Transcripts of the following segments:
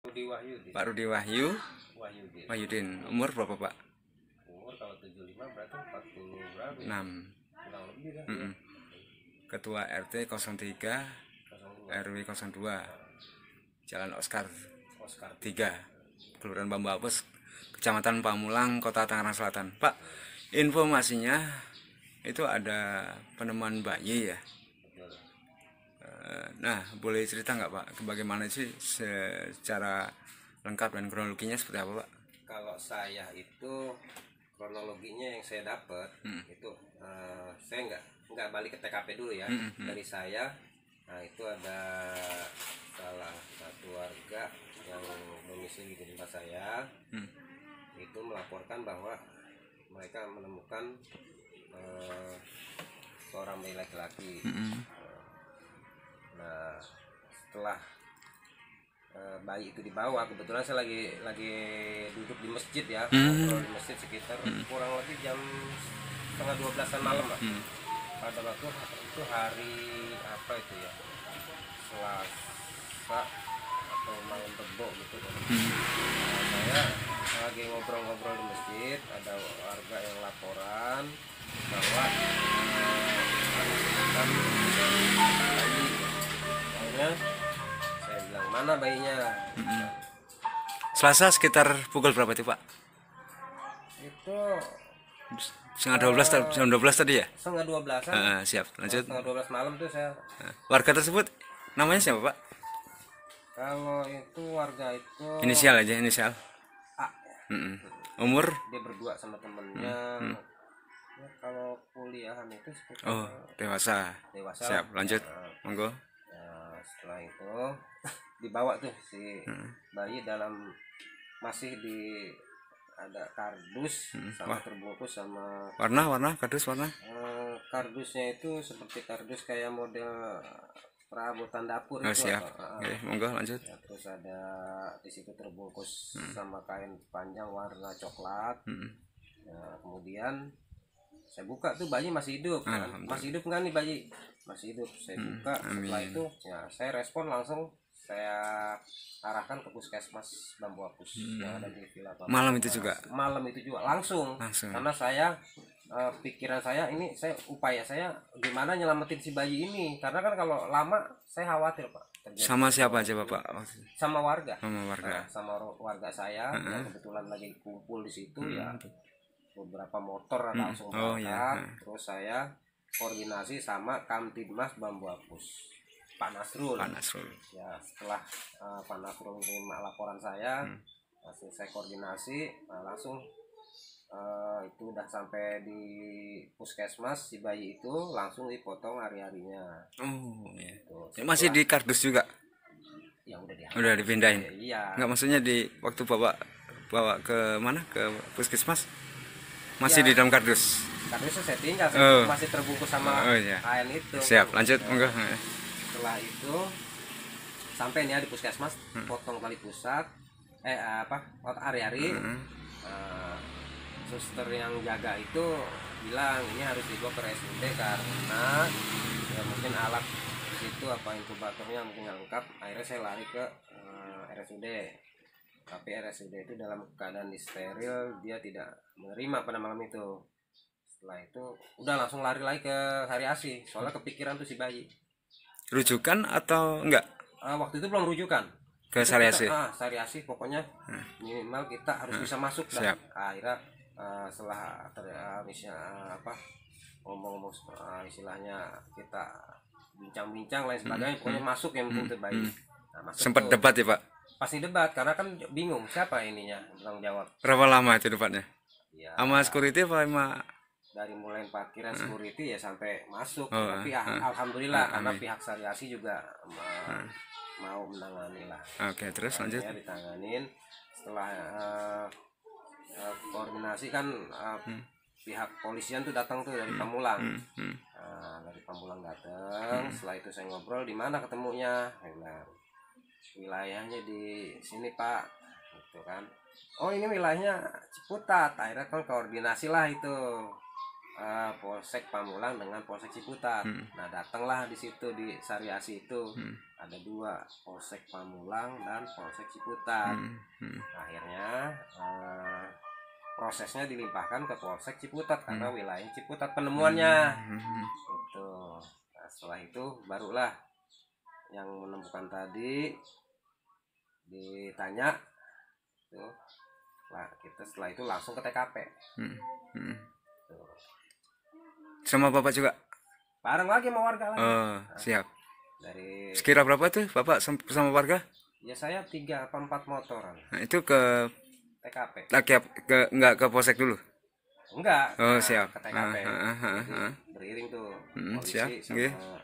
Rudi Wahyudi. Pak Rudi Wahyu Wahyudi. Wahyudin. Umur berapa Pak? Umur kalau 75 berarti 40 berapa? 6. Kurang lebih kan. Mm-mm. Ketua RT 03 RW 02 Jalan Oscar Oscar 3 Kelurahan Bambu Apus, Kecamatan Pamulang, Kota Tangerang Selatan. Pak, informasinya itu ada penemuan bayi ya. Betul. Nah, boleh cerita nggak Pak, bagaimana sih secara lengkap dan kronologinya seperti apa Pak? Kalau saya itu kronologinya yang saya dapat itu saya nggak balik ke TKP dulu ya. Dari saya, nah itu ada salah satu warga yang domisili di tempat saya itu melaporkan bahwa mereka menemukan seorang bayi laki-laki. Nah, setelah bayi itu dibawa, kebetulan saya lagi duduk di masjid ya, ngobrol di masjid sekitar kurang lebih jam setengah 12-an malam lah. Pada waktu itu hari apa itu ya, Selasa atau malam Rebo gitu kan. Saya lagi ngobrol-ngobrol di masjid, ada warga yang laporan bahwa kan bayi. Akhirnya saya bilang, mana bayinya? Selasa sekitar pukul berapa itu Pak? Itu Setengah 12, jam 12 tadi ya? setengah 12-an. Siap, lanjut. Setengah 12 malam tuh saya. Warga tersebut namanya siapa Pak? Kalau itu warga itu Inisial aja, inisial. A. Umur? Dia berdua sama temennya. Ya, kalau kuliahan itu sekitar Oh, dewasa. dewasa. Siap, lanjut. Monggo. Nah, setelah itu dibawa tuh si bayi dalam masih di ada kardus sama terbungkus sama Warna kardus warna? kardusnya itu seperti kardus kayak model perabotan dapur Oh, itu. siap. Oke, monggo lanjut. Ya, terus ada di situ terbungkus sama kain panjang warna coklat. Nah, kemudian saya buka tuh bayi masih hidup kan? Masih hidup kan nih bayi? Masih hidup. Saya buka. Setelah itu ya saya respon langsung, saya arahkan ke puskesmas Bambu Apus yang ada di Villa Bambu. Malam itu juga? Malam itu juga langsung. Karena saya pikiran saya ini, upaya saya gimana nyelamatin si bayi ini, karena kan kalau lama saya khawatir Pak. Sama siapa aja Bapak? Sama warga. Sama warga. Sama warga saya yang kebetulan lagi kumpul di situ ya. Beberapa motor langsung berangkat. Terus saya koordinasi sama Kamtibmas Bambu Apus, Pak Nasrul. Ya, setelah Pak Nasrul menerima laporan saya, langsung saya koordinasi, langsung itu udah sampai di puskesmas, si bayi itu langsung dipotong hari-harinya. Oh iya. Tuh, masih di kardus juga? Ya udah dipindahin. Iya. Nggak, maksudnya di waktu bawa ke mana, ke puskesmas masih di dalam kardus? Kardusnya saya tinggal, masih terbungkus sama kain itu. Siap, lanjut monggo. Setelah itu sampai nih di puskesmas, potong tali pusat, hari-hari. Suster yang jaga itu bilang ini harus dibawa ke RSUD karena ya mungkin alat itu inkubatornya mungkin nggak lengkap. Akhirnya saya lari ke RSUD, tapi RSUD itu dalam keadaan steril, dia tidak menerima pada malam itu. Setelah itu udah langsung lari lagi ke Sari Asih, soalnya kepikiran tuh si bayi. Rujukan atau enggak? Waktu itu belum rujukan ke Sari Asih. Sari Asih pokoknya minimal kita harus bisa masuk. Siap. Akhirnya setelah ngomong-ngomong istilahnya kita bincang-bincang lain sebagainya, pokoknya masuk yang penting terbaik. Sempat debat ya Pak? Pasti debat karena kan bingung siapa ininya tanggung jawab. Berapa lama itu debatnya? Ya, sama security apa sama? Dari mulai parkiran security ya sampai masuk. Tapi alhamdulillah karena pihak Sari Asih juga mau menangani lah. Oke, terus lanjut. Ya, ditanganin. Setelah koordinasi kan pihak polisian tuh datang tuh dari Pamulang. Dari Pamulang datang. Setelah itu saya ngobrol, di mana ketemunya? Nah, wilayahnya di sini Pak, gitu kan. Oh, ini wilayahnya Ciputat. Akhirnya kan koordinasi lah itu Polsek Pamulang dengan Polsek Ciputat. Nah, datanglah di situ di Sariasi itu ada 2, Polsek Pamulang dan Polsek Ciputat. Akhirnya prosesnya dilimpahkan ke Polsek Ciputat karena wilayah Ciputat penemuannya. Itu. Nah, setelah itu barulah yang menemukan tadi ditanya tuh. Nah, kita setelah itu langsung ke TKP. Sama bapak juga? Bareng lagi sama warga lagi. Oh, siap. Dari sekira berapa tuh bapak sama warga? Ya saya 3 atau 4 motoran. Nah, itu ke TKP. Enggak ke polsek dulu? Enggak. Oh, siap. Ke TKP. Beriring tuh polisi siap. sama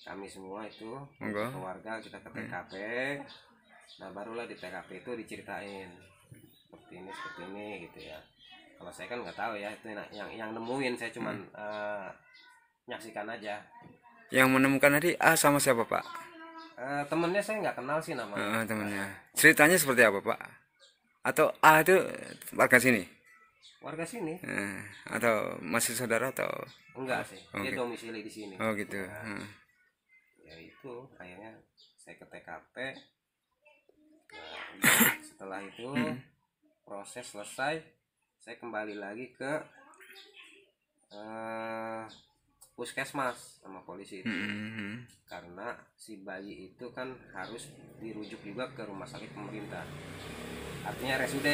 kami semua itu keluarga kita ke TKP. Nah, barulah di TKP itu diceritain seperti ini gitu ya. Kalau saya kan nggak tahu ya, itu yang nemuin, saya cuman nyaksikan aja. Yang menemukan tadi sama siapa Pak? Temennya saya nggak kenal sih namanya. Temennya. Ceritanya seperti apa Pak? Atau itu warga sini? Warga sini. Atau masih saudara atau? Enggak sih, dia domisili di sini. Oh gitu. Ya itu, akhirnya saya ke TKP. Nah, setelah itu proses selesai, saya kembali lagi ke puskesmas sama polisi itu. Karena si bayi itu kan harus dirujuk juga ke rumah sakit pemerintah, artinya RSUD.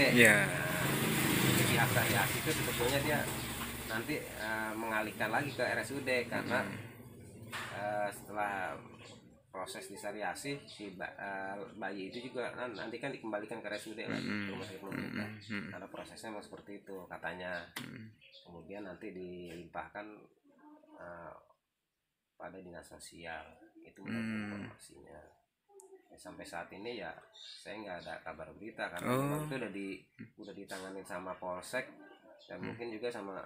Pihak Sariasi itu sebetulnya dia nanti mengalihkan lagi ke RSUD karena setelah proses di Sariasi si bayi itu juga nanti kan dikembalikan ke RSUD lagi ke rumah sakit pemerintah. Karena prosesnya memang seperti itu katanya. Kemudian nanti dilimpahkan pada dinas sosial, itu menurut informasinya. Ya, sampai saat ini ya saya nggak ada kabar berita karena itu udah ditanganin sama Polsek dan mungkin juga sama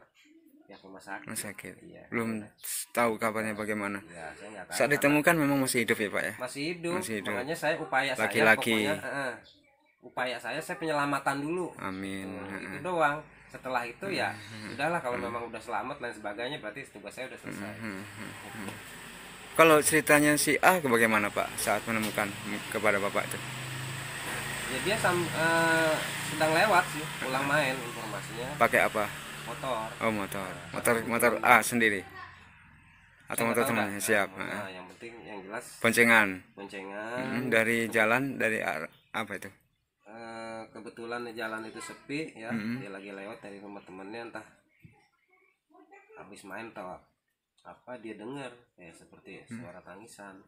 pihak rumah sakit. Iya, belum tahu kabarnya bagaimana. Ya, saya nggak tahu. Saat ditemukan memang masih hidup ya Pak ya? Masih hidup. Makanya saya Laki-laki. Upaya saya penyelamatan dulu. Amin. Itu doang. Setelah itu ya udahlah, kalau memang udah selamat dan sebagainya berarti tugas saya udah selesai. Kalau ceritanya si A bagaimana Pak saat menemukan kepada Bapak itu? Ya dia sedang lewat sih, pulang main informasinya. Pakai apa? Motor. Oh, motor A sendiri atau motor temannya? Siap. Nah, yang penting yang jelas boncengan. Dari jalan dari apa itu? Kebetulan jalan itu sepi ya. Dia lagi lewat dari rumah temannya, entah habis main atau apa, dia dengar kayak seperti suara tangisan.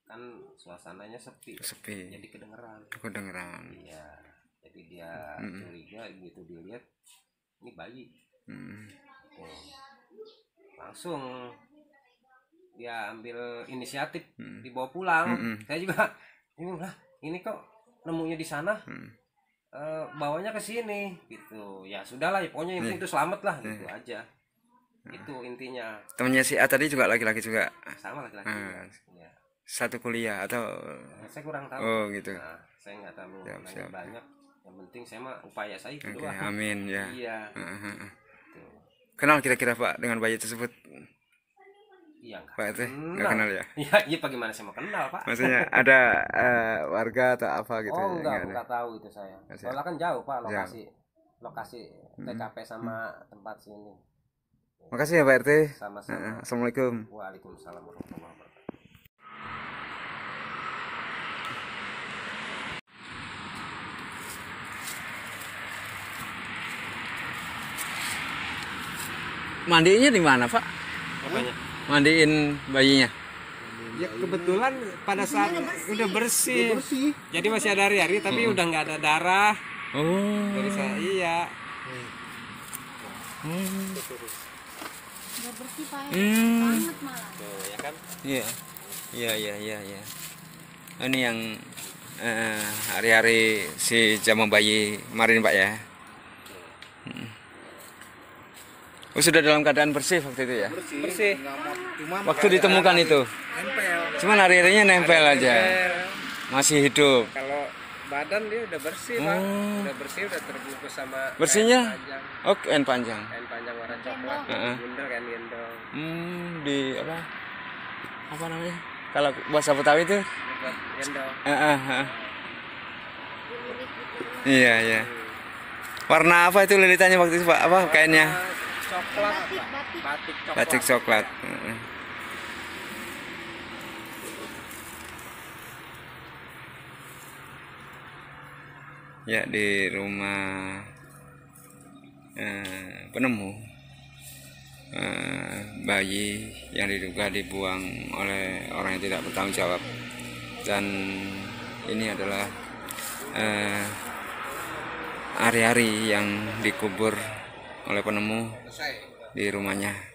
Kan suasananya sepi. Jadi kedengeran. Iya. Jadi dia curiga, begitu dilihat ini bayi. Langsung dia ambil inisiatif dibawa pulang. Saya juga bingung lah, ini kok nemunya di sana, bawanya ke sini gitu. Ya sudahlah, pokoknya yang penting itu selamat lah, gitu aja. Itu intinya. Temennya si A tadi juga laki-laki juga? Sama laki-laki. Ya. Satu kuliah atau? Saya kurang tahu. Oh gitu. Nah, saya nggak tahu banyak. Yang penting saya mah upaya saya itu doang. Amin ya. Iya. Kenal kira-kira Pak dengan bayi tersebut? Iya, Pak itu nggak kenal ya? Iya, bagaimana saya mau kenal Pak? Maksudnya ada warga atau apa gitu? Oh enggak tahu itu saya. Soalnya kan jauh Pak lokasi TKP sama tempat sini. Makasih ya Pak RT. Sama-sama. Assalamualaikum. Waalaikumsalam warahmatullahi wabarakatuh. Mandiinnya di mana Pak? Apanya? Mandiin bayinya? Ya kebetulan pada saat udah bersih. Jadi masih ada hari-hari tapi udah nggak ada darah. Dari saya iya. Udah bersih Pak. Banget malah. Tuh, ya kan? Iya. Ini yang hari-hari si jamu bayi kemarin Pak ya? Oh, sudah dalam keadaan bersih waktu itu ya? Bersih. Waktu ditemukan itu? Nempel. Cuman hari-harinya nempel aja. Masih hidup. Kalau badan dia udah bersih Pak, udah bersih, udah terbungkus sama bersihnya kain panjang. oh kain panjang Warna coklat, gendong kan gendong. Di apa namanya kalau bahasa Betawi itu Buat gendong. Iya iya. Warna apa itu lilitannya waktu itu Pak? Apa kainnya? Coklat, batik coklat. Batik coklat. Ya di rumah penemu bayi yang diduga dibuang oleh orang yang tidak bertanggung jawab, dan ini adalah hari-hari yang dikubur oleh penemu di rumahnya.